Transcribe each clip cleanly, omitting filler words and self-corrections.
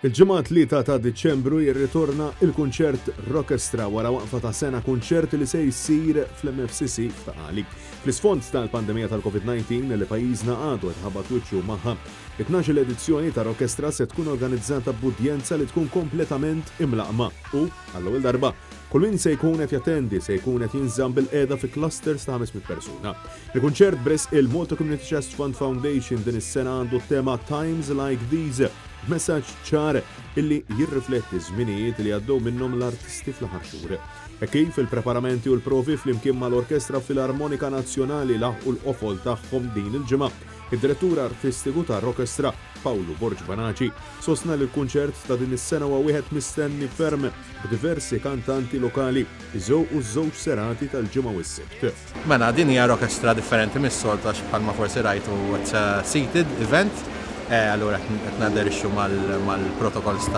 Il-ġimgħa 3 ta' Diċembru jirritorna il-kunċert Rockestra wara waqfa ta' sena kunċert li se jsir fl-MFCC f'Taqali. Fl-isfond tal-pandemija tal-COVID-19 li pajjiżna għadu tħabbat wiċċu magħha, 12 edizzjoni ta' Rockestra se tkun organizzata b'udjenza li tkun kompletament imlaqma u għall-ewwel darba kull min se jkun qed jattendi se jkun qed jinżamm bil-qiegħda fi clusters ta' 500 persuna. Il-kunċert bress il-Malta Community Trust Fund Foundation din is-sena għandu tema Times Like These, messaġġ ċar illi jirrifletti żminijiet li għaddew minnhom l-artisti fl-aħħar xhur. E kif il-preparamenti u l-provi flimkien mal-Orkestra Filarmonika Nazzjonali laħqu l-qofol tagħhom din il-ġimgħa. Id-direttur artistiku ta' Rockestra, Paolo Borg Banaci, sostna li l-kunċert ta' din is-sena huwa wieħed mistenni ferm b'diversi kantanti lokali iżew u żewġ serati tal-ġimgħa u s-sibt. Mela din hija Rockestra differenti mis-soltu għax bħalma forsi rajtu seated event. Allura qed naderixxu mal-protokolls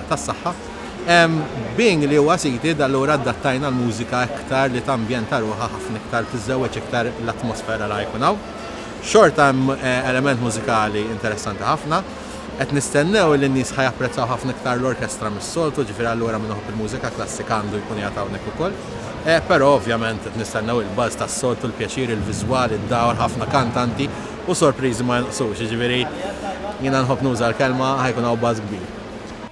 tas-saħħa. Being li huwa seated, allura adattajna l-mużika iktar li tambjenta ruħha ħafna iktar tiżewweġ iktar l-atmosfera li jkun hawn. Xorta hemm element mużikali interessanti ħafna. Qed nistennew li n-nies ħajapprezzaw ħafna iktar l-orkestra mis-soltu, ġifieri allura min uħobb il-mużika klassika għandu jkun jagħta hawnhekk ukoll. Però ovvjament qed nistennew il-buzz tas-soltu, l-pjaċir, il-viżwali, id-dawr, ħafna kantanti u sorpriżi ma jonqsux, ġifieri jiena nħobb nuża l-kelma ħajkun hawn buzz kbir.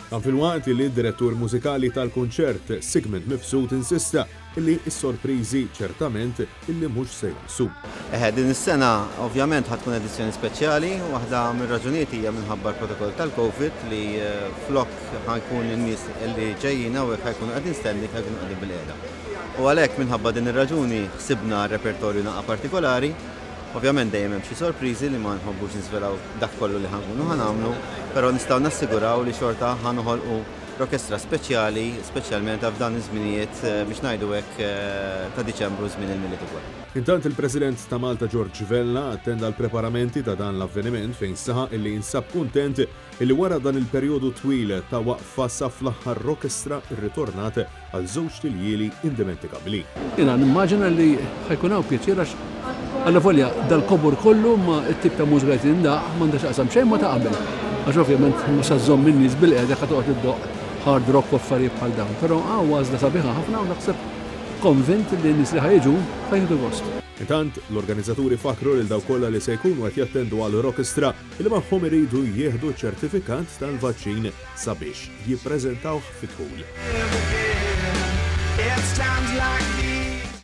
Kan fil-waqt li d-direttur mużikali tal-kunċert Sigmund Mifsud insista illi s-sorpriżi ċertament illi mhux se jonqsu. Din is-sena ovvjament ħatkun edizzjoni speċjali, waħda mir-raġunijiet hija minħabba l-protokoll tal-COVID li flok ħajkun in-nies li ġejjin hawnhekk ħajkunu qegħdin standing ħajkunu qegħdin bil-qiegħda. U għalhekk minħabba din ir-raġuni ħsibna repertorju naqa' partikolari. Ovvjament dejjem hemm xi sorpriżi li ma nħobbux nisvelaw dak kollu li ħankunu ħanamlu, però nistgħu nassiguraw li xorta ħanoħolqu orkestra speċjali, speċjalment f'dan iż-żminijiet biex ngħidu hekk ta' Diċembru żmien il-miliet ukoll. Intant il-President ta' Malta George Vella attenda l-preparamenti ta' dan l-avveniment fejn saħaq illi jinsab kuntent illi wara dan il-perjodu twil ta' waqfa sa fl-aħħar Rockestra irritornat għal żewġ tiljieli indimentikabbli. Jiena nimmaġina li ħajkun hawn pjaċir għax alla volja dal-kobur kollu ma t-tip ta' mużika li tindaq m'għandax qasam xejn ma ta' qabel. Għax ovvjament ma sażżomm min-nies bil-qiegħda ħad toqgħod iddoq hard rock u affarijiet bħal dawn. Però għażla sabiħa ħafna u naħseb konvint li n-nies li ħajġu ħajħdu gost. Intant l-organizzaturi fakru lil daw kollha li se jkunu qed jattendu għal Rockestra li magħhom iridu jieħdu ċertifikat tal-vaċċin sabiex jippreżentawh fit-tħul.